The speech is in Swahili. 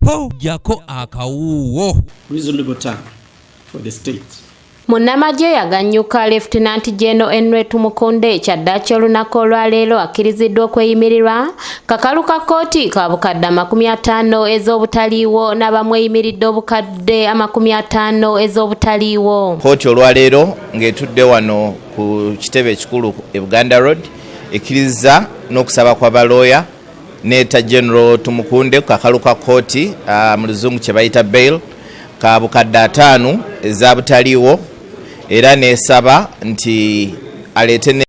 po jako akawuwo. Reasonable time for the state. Munnamagye yaganyuka Lieutenant General Enwe Tumukunde kyaddaaki olunaku olwaleero akkiriziddwa okweyimirirwa kakalu ka kkooti ka bukadde 50 ez'obutaliiwo n'abamweyimiridde obukadde 50 ez'obutaliiwo. Kkooti olwaleero ng'etudde wano ku kitebe ekikulu e Buganda Road ekkiriza n'okusaba kwa balooya neeta General Tumukunde ku kakalu ka kkooti mu luzungu kye bayita bail ka bukadde 5 eza butaliiwo era nesaba nti alete